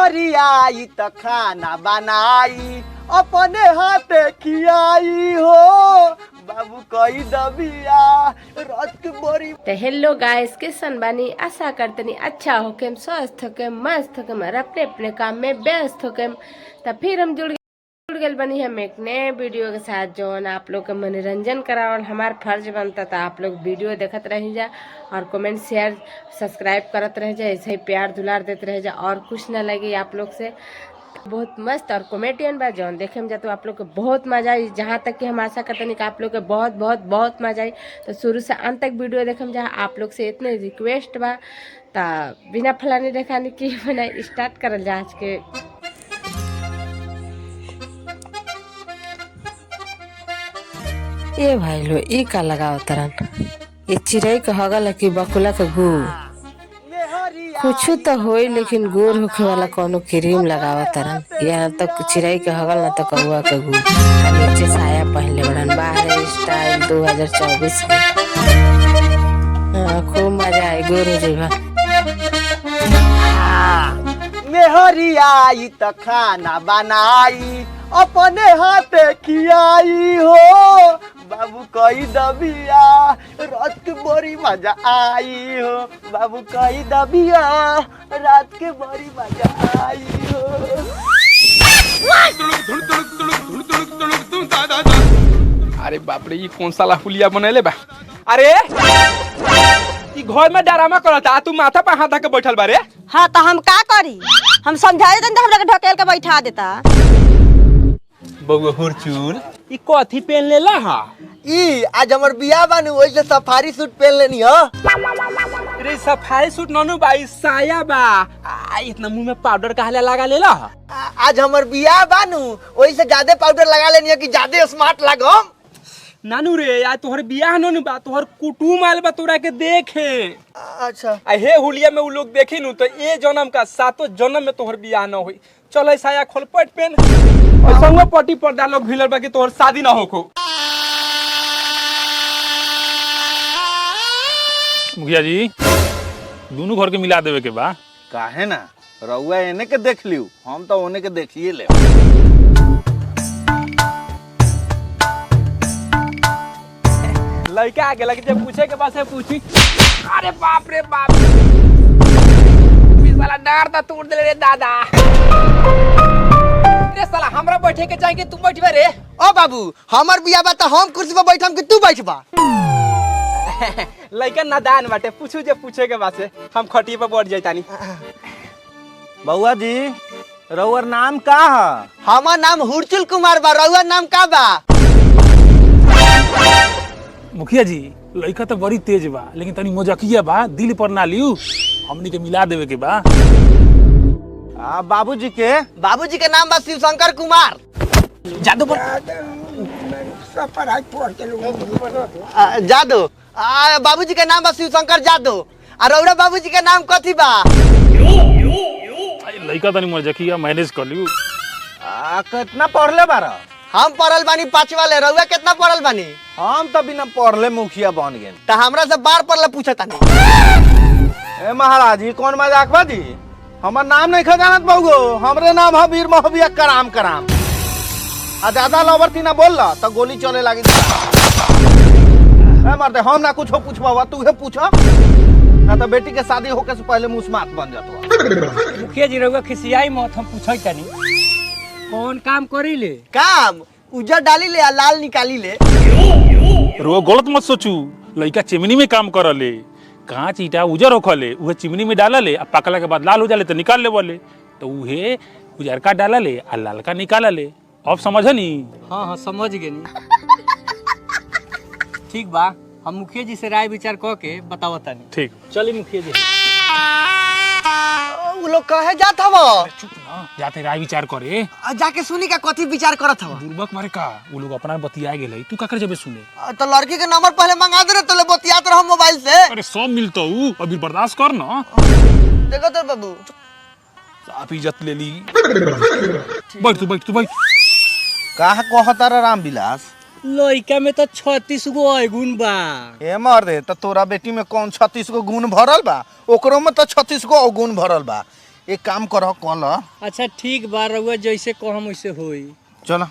मेहरियाई त खाना बनाई अपने हाथे खियाई हो बाबू कई दबिया रात के बड़ी। तो हेलो गाइस, कैसन बानी? आशा करतनी अच्छा होके, स्वस्थ होके, मस्त होके और अपने अपने काम में व्यस्त होके। तो फिर हम जुड़ गए बनी हम एक नए वीडियो के साथ, जो आप लोग का मनोरंजन करावल हमार फर्ज बनता था। आप लोग वीडियो देखते रह जा और कमेंट शेयर सब्सक्राइब करते रह जा, ऐसे ही प्यार दुलार देते रह जा और कुछ ना लगे आप लोग से। बहुत मस्त और कॉमेडियन बा जौन देखे में जाते आप लोग को बहुत मजा आई। जहाँ तक कि हम आशा करते नहीं कि आप लोग के बहुत बहुत बहुत मजा आई। तो शुरू से अंत तक वीडियो देखे में जहाँ आप लोग से इतने रिक्वेस्ट बा, तो बिना फलाने देखाने की बना स्टार्ट करल जा आज के। ये भाई लो ये का लगाओ तरन, ये चिड़ै के हगल कि बकुला के गू कुछ तो होई, लेकिन गोर होखे वाला कोनो क्रीम लगावा तरन। यहाँ तक चिड़ै के हगल ना तो कौआ के गू। नीचे साया पहनले बड़न, बाहर स्टाइल 2024 के। खूब मजा आई, गोर हो जाइबा। मेहरियाई त खाना बनाई अपने हाथे खियाई हो बाबू कई दबिया रात के बड़ी मजा आई हो बाबू कई दबिया रात के बड़ी मजा आई हो। अरे बाप रे, ये कौन साला हुलिया बनैले बा? अरे ई घर में डरामा करता, तू माथा पे हाथ के बैठल बारे। हाँ तो हम का करी? हम समझाए तो हमरा के ढकेल के बैठा देता। बउआ हुरचूल, ई कथी पहन लेला हा? ई आज हमर बियाह बानू, ओइसे सफारी सूट पहन लेनी हो। रे सफारी सूट ननु भाई, साया बा। इतना मुंह में पाउडर काहे लगा लेला हा? आज हमर बियाह बानू, ओइसे ज्यादा पाउडर लगा लेनी है कि ज्यादा स्मार्ट लागम। नानू रे, आज तोहर बियाह ननु बा, तोहर कुटुम आइल बा तोरा के देखे। अच्छा हे हुलिया में उ लोग देखी नु तो ए जन्म का सातों जन्म में तोहर बियाह न होई। चल ऐ साया खोल पट पेन, और संगो पट्टी पर्दा लोग भिलर बा कि तोहर शादी ना होको। मुखिया जी, दोनों घर के मिला देवे के बा। काहे ना, रउआ एने के देख लियो, हम तो ओने के देखिए ले। लड़का आगे लगे जब पूछे के पास है पूछी। अरे बाप रे बाप, इस वाला डार ता तोड़ दे रे दादा। रे साला हमरा बैठे के चाहिए, तू बैठबे रे। ओ बाबू, हमर बियाह बा त हम कुर्सी पे बैठम कि तू बैठबा? लड़का नादान बाटे, पूछू जे पूछे के पास है, हम खटिए पे बैठ जाइतानी। बउआ जी, रउअर नाम का है? हमार नाम हुरचुल कुमार बा, रउआ नाम का बा? मुखिया जी, लड़का तो बड़ी तेज बा, लेकिन तनी मजाकिया बा, दिल पर ना लियो। हमनी के मिला देवे के बा। बाबूजी के? बाबूजी के नाम बा शिव शंकर कुमार। जादू पर जादू। बाबूजी के नाम बा शिव शंकर जादू। और रउरा बाबूजी के नाम कथी बा? लड़का तनी मजाकिया, मैनेज कर लियो। कितना पढ़ले बारा? हम पढ़ल बानी 5 वाले, रउआ कितना पढ़ल बानी? हम तो बिना पढ़ले मुखिया बन गए। त हमरा से बार पढ़ले पूछतानी। ए महाराज, ये कौन मजाक बा जी? हमर नाम नहीं खजानत बहुगो, हमरे नाम है वीर मोहबिया कराम कराम। आ ज्यादा लवर्ती ना बोल ला तो गोली चले लगी। ए मर्दे, हम ना कुछ पूछबा, तू हे पूछा ना तो बेटी के शादी होके से पहले मुस्मात बन जाता। मुखिया जी रउआ खिसियाई मत, हम पूछै तनी कौन काम करी ले? काम उजर डाली ले, लाल निकाली ले। रो गलत मत सोचू, लड़का चिमनी में काम कर ले। कांच ईटा उजर होखले, उहे चिमनी में डाला ले, अब पकला के बाद लाल हो जाले तो निकाल ले बोले। तो उहे उजरका डाला ले आ लालका निकाला ले। अब समझनी? हाँ हाँ समझ गेनी। ठीक बा, हम मुखिया जी से राय विचार क के बताओ तनी। ठीक, चली मुखिया जी। उ लोग कहे जात हव? चुप ना, जाते राय विचार करे। जाके सुनी का कथी विचार करत हव? बुर्बक मारे का, वो लोग अपना बतिया गेले, तू का कर जबे सुने? तो लड़की के नंबर पहले मंगा दे रे, तो ले बतियात रह मोबाइल से। अरे सब मिलता हूँ, अभी बर्दाश्त कर ना। देखो तो बाबू, साफ इज्जत ले ली। बैठ तू बैठ। कहा कहता राम विलास? लइका में तो 36 गो गुण बा। ए मर्दे, तो तोरा बेटी में कौन 36 गो गुण भरल बा? ओकरो में तो 36 गो गुण भरल बा। एक काम करो कॉल। अच्छा ठीक बा रउआ जैसे कहम वैसे होई। चलो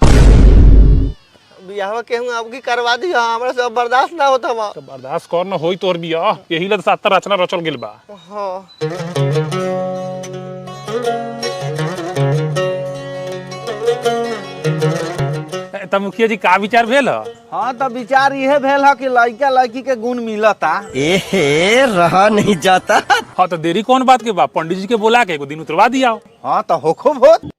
बियाह केहू आपकी करवा दी, हमरा से अब बर्दाश्त ना होता बा। तो बर्दाश्त कर न होई तोर बियाह, यही ला 70 रचना रचल गेल बा। हाँ त मुखिया जी का विचार भेल ह? हाँ तो विचार ये भेल है कि लड़का लड़की के गुण मिलता। एहे रहा नहीं जाता। हाँ तो देरी कौन बात के बा, पंडित जी के बोला के एगो दिन उतरवा दिया। हाँ तो होखो बहुत।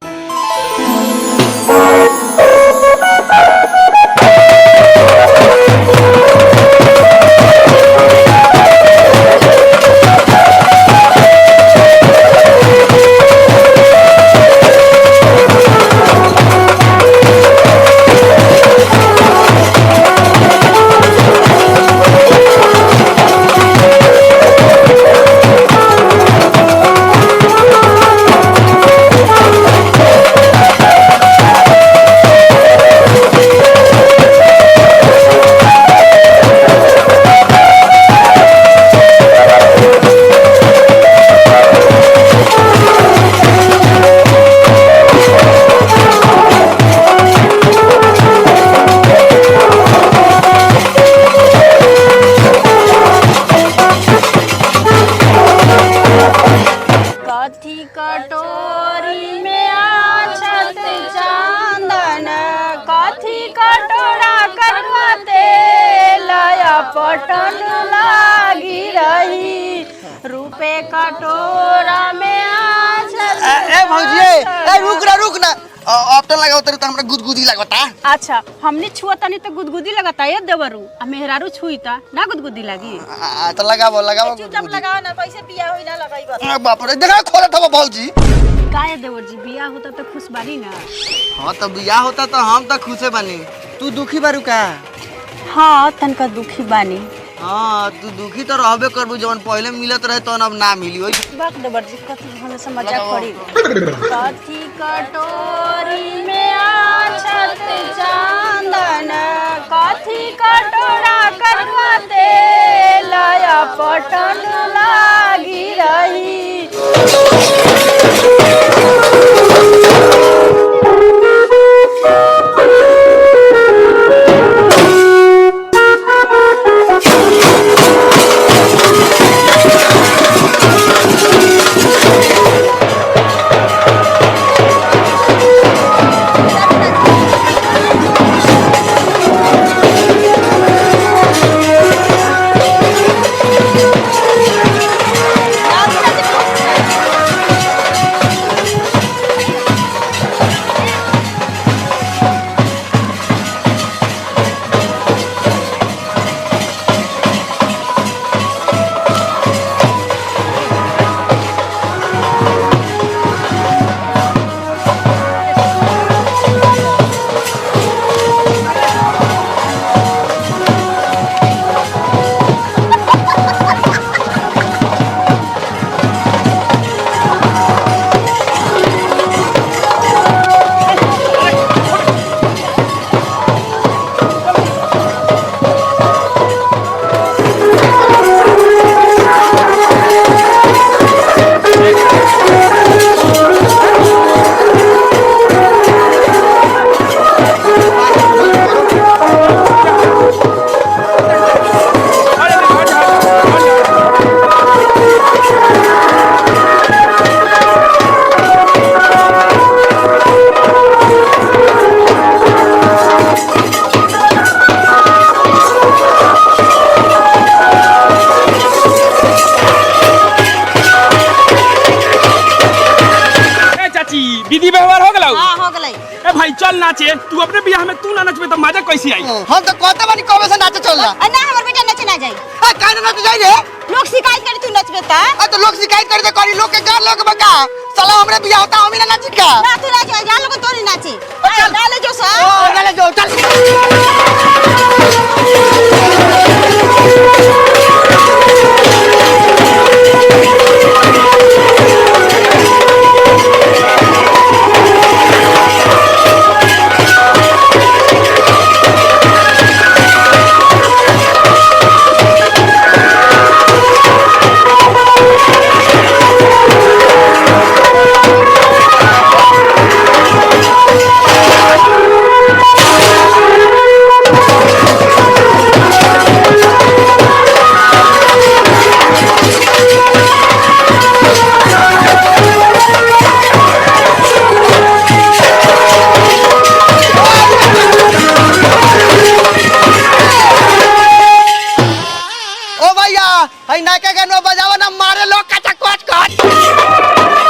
कथी कटोरी में आछत चंदन, कथी कटोरा करवा तेल पटन लागी रही, रूपे कटोरा में आछत। ए भौजी ए रुक ना, ऑप्टन लगाओ तेरे तो हमरा गुदगुदी लगता। अच्छा हमने छुआ तनी तो गुदगुदी लगता है देवरू, आ मेहरारू छुई ता ना गुदगुदी लगी। तो लगाओ चुपचाप लगाओ ना, पैसे पिया होई ना लगाई। बाप रे देखा खोला था भौजी। काहे देवर जी बियाह होता तो खुश बानी ना। हाँ तो बियाह होता तो हम तो खुशे बनी। तू दुखी बारू का? हाँ तनका दुखी बानी। हाँ तू दुखी तो रहबे करबू, जवन पहले मिलत रहे तो अब ना मिली। ओई बात देवर जी कथी हमेशा मजाक करी। कथी कटोरी में आछत चंदन, कथी कटोरा करवा तेल पटन लागी रही। विधि व्यवहार हो गला। हाँ हो गई। ए भाई चल नाचे, तू अपने बियाह में तू ना नचबे तो मजा कैसी आई? हम तो कहते बानी कबे से नाचे चल जा। ना हमर बेटा नचे ना जाई। काहे नाच जाई रे? लोग शिकायत करी तू नचबे ता। तो लोग शिकायत करे तो करी, लोग के गाल लोग बका। साला हमरे बियाह होता हम ही ना नाची का। ना तू नाच जा, लोग तो नहीं नाचे। डाले जो सा। डाले जो चल। ना बजावा ना मारे लोग कचा कोच कोच।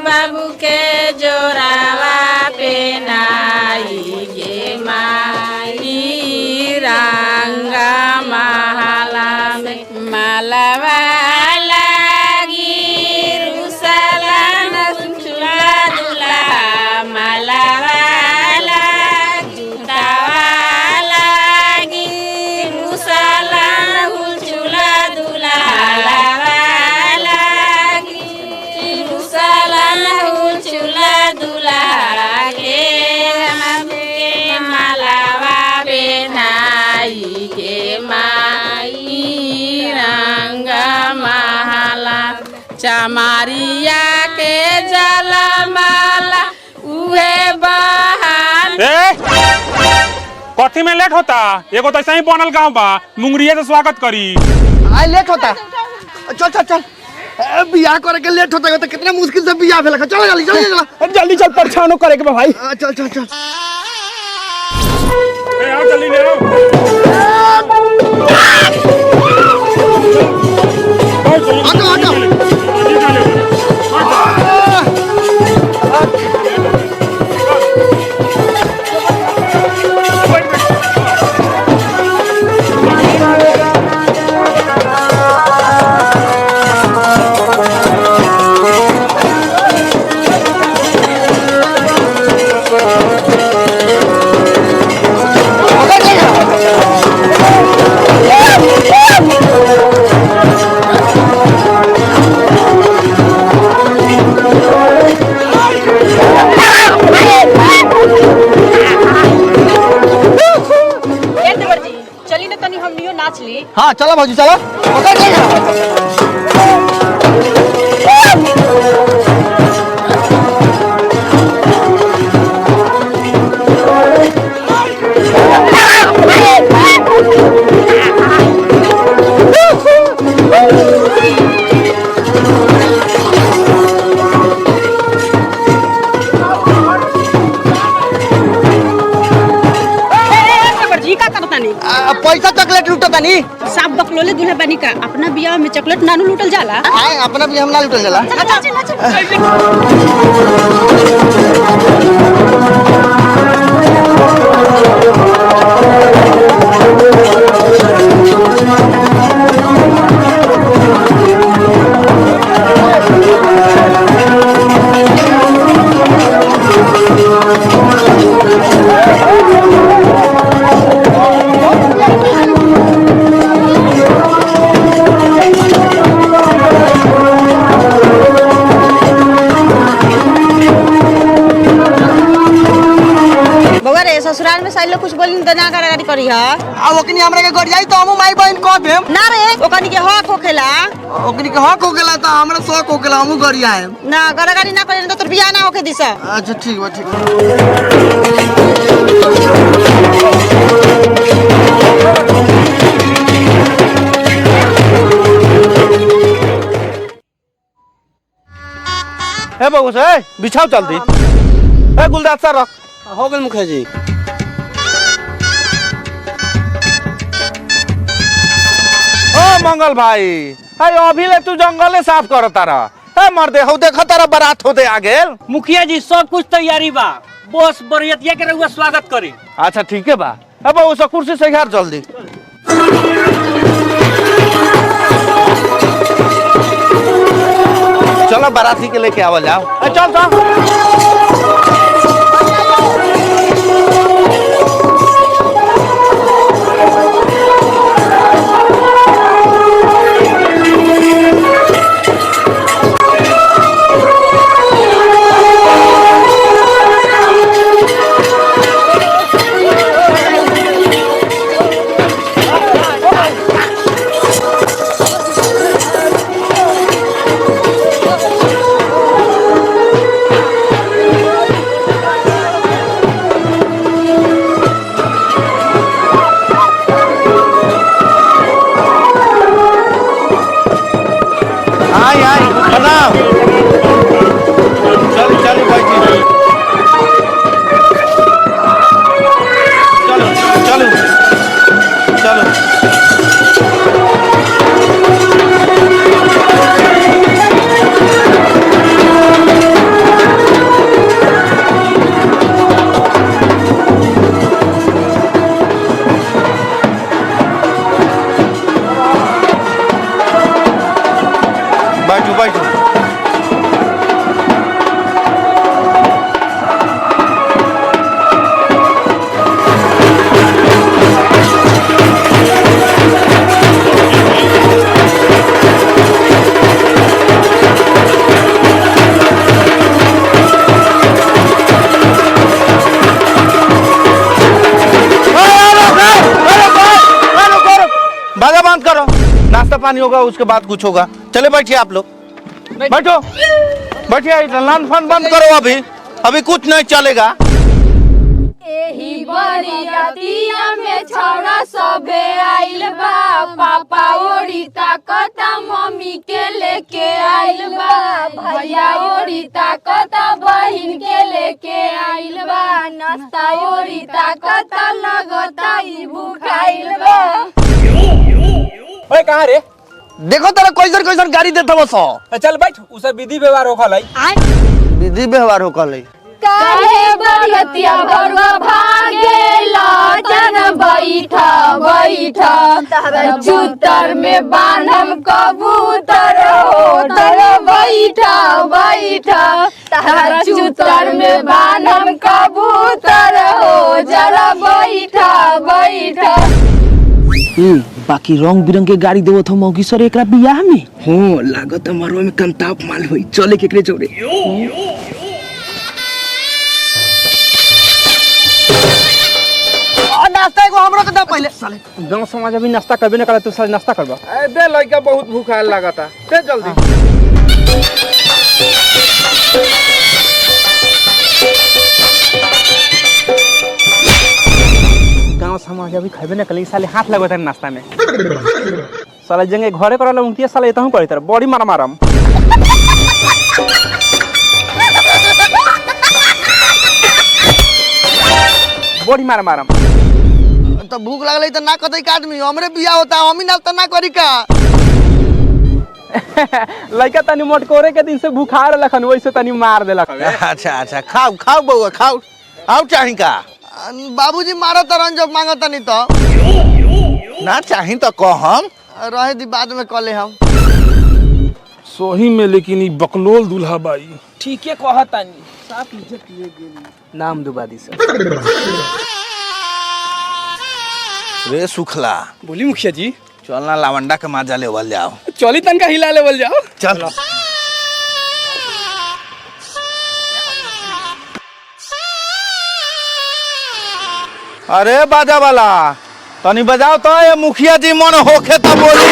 बाबू के जोरावा पे नाई गे माई रंगा माला में मालावा लागी रुसला न चूला दूल्हा मालावा लागी जूतावा लागी रुसला न चूला दूल्हा चमारिया के जला माला उहे बहान। कथी में लेट होता? एगो तो ऐसा ही बनल गाँव बा, मुंगरिया से स्वागत करी। आई लेट होता। चल चल चल बियाह करे के लेट होता है तो कितना मुश्किल से बियाह भेल। चलो जल्दी जल्दी चलो जल्दी चल परछानो करे के बा भाई। चल चल चल आओ जल्दी ले आओ। हाँ चलो भाजी चलो। पैसा चॉकलेट लूटता नहीं साफ बकलोले दूल्हा बनी का अपना बियाह में चॉकलेट नानू लूटल जाला। अपना बियाह में ना लूटल जाला। ससुराल में साइल लोग कुछ बोली तो ना गाड़ी करी है। आ ओकनी हमरा के गरियाई तो हमहू माई बहन कह देम। ना रे ओकनी के हक होखेला। ओकनी के हक हो गेला त हमरा शौक हो गेला हमहू गरियाए। ना गाड़ी ना करी तो तोर बियाह ना होखे दिस। अच्छा ठीक बा ठीक बा। हे बबू से बिछाओ जल्दी। हे गुलदार सर रख। हो गए मुखिया जी। ओ मंगल भाई हाय अभी ले तू जंगले साफ कर तारा। हे मर्दे हो देखो तारा बारात होते आ गेल। मुखिया जी सब कुछ तैयारी बा, बस बरियतिया के रहुआ स्वागत करी। अच्छा ठीक है बा। हे बबू से कुर्सी से घर जल्दी। चलो बाराती के लेके आवल जाओ। चल चल। नाश्ता पानी होगा उसके बाद कुछ होगा। चले बैठिए आप लोग। बैठो बैठिए। लान फान बंद करो। अभी कुछ नहीं चलेगा। एही बरियातिया में छौड़ा सबे आइल बा। पापा ओड़ी ताकता मम्मी के लेके आइल बा। भैया ओड़ी ताकता बहिन के लेके आइल बा। नाश्ता ओड़ी ताकता लगता ई भूखाइल बा। ओए कहां रे? देखो तेरा कैसन कैसन गाड़ी देता बस। चल बैठ। उसे विधि व्यवहार होखल है। विधि व्यवहार होखल है। काहे बरियतिया बरुआ भागेला जन बैठा बैठा चूतर में बांधम कबूतर हो तर बैठा बैठा तारा चूतर में बांधम कबूतर हो जरा बैठा बैठा। बाकी रंग बिरंग के गाड़ी देवत हो मौगी सर एकरा बियाह में। हो लागत मरवा में कंताप माल होई। चले केकरे जोड़े। नाश्ता एगो हमरो के दे पहले। साले गांव समाज अभी नाश्ता करबे न करे तू साल नाश्ता करबा। ए दे लड़का बहुत भूखा लागता। दे जल्दी। गांव समाज अभी खाबे न कले साले हाथ लगता है नाश्ता में। साले जंगे घरे करला उनती साले एतहु करे तर बॉडी मार मारम। बॉडी मार मारम। तो भूख लगले तो ना कतई का आदमी हमरे बियाह होता हम ही नाश्ता ना करी का। लड़का तनी मोटकोरे के दिन से बुखार लखन वैसे तनी मार देलक। अच्छा अच्छा खाओ खाओ बउआ खाओ। आओ चाही का? बाबूजी मारो तरन जब मांगो तनी तो ना चाही तो कह हम रहे दी बाद में कले हम। सोही में लेकिन ई बकलोल दूल्हा बाई। ठीक है कहतानी। साफ इज्जत किए गेली। नाम दुबा दी सर। रे सुखला बोली मुखिया जी। चलना लावंडा के माजा लेवल जाओ। चली तनका हिला लेवल जाओ। चल अरे बाजा वाला तनी बजाओ तो ये मुखिया जी मन होखे तो बोली।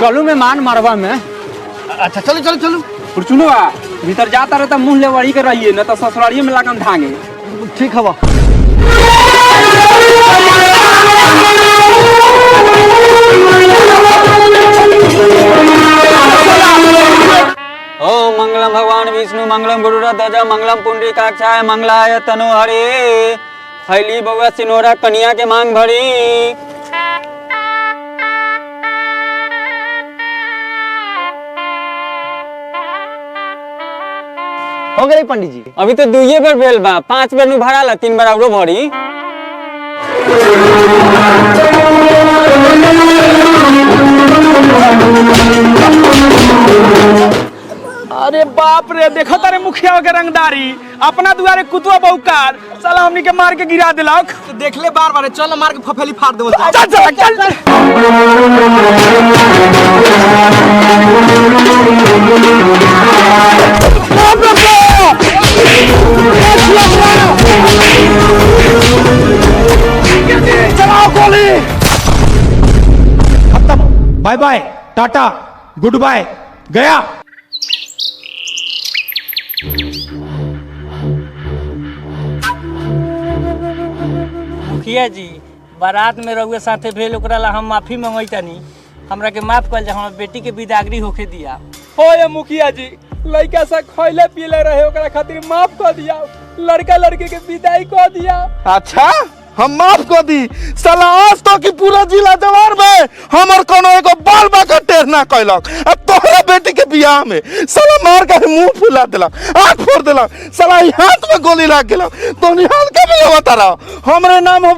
गलू में मान मारवा में। अच्छा चलो चलो चलो। फुरचुनवा भीतर जाता रहता मुंह ले वही कर रही है न तो ससुरारिये में लागम धांगे। ठीक हवा। ओम मंगलम भगवान विष्णु मंगलम गुरुरध्वज मंगलम पुंडरीकाक्षाय मंगलाय तनु हरे। फैली बउआ सिनोरा कन्या के मांग भरी। हो गई पंडित जी। अभी तो 2 बार भेल बा, 5 बार नु भरा ला, 3 बार औरो भरी। अरे बाप रे देखो तारे मुखिया के रंगदारी अपना दुआरे कुतवा बहुकार साला हमनी के मार के गिरा दिलक। तो देख ले बार बार चल मार के फफेली फाड़ देबो। चल चल चल चलाओ गोली। खत्म, bye bye, tata, goodbye, गया। मुखिया जी बारात में रहुए साथे भेल ओकरा ला हम माफी मंगैतानी। हमरा के माफ कर जा, हमर बेटी के विदागरी होके दिया। हो ये मुखिया जी लड़का सा खैले पीले रहे ओकरा खातिर माफ कर दिया, लड़का लड़की के विदाई कर दिया। अच्छा हम माफ कर दी। साला आज तो की पूरा जिला जवार में हमर कोनो एगो बाल बाका टेढ़ ना कैलक। अब तोहरा बेटी के बियाह में साला मार के मुंह फुला देलक, आंख फोड़ देलक, साला हाथ में गोली लाग गेलक। तो निहाल के भी बता रहा हमरे नाम हो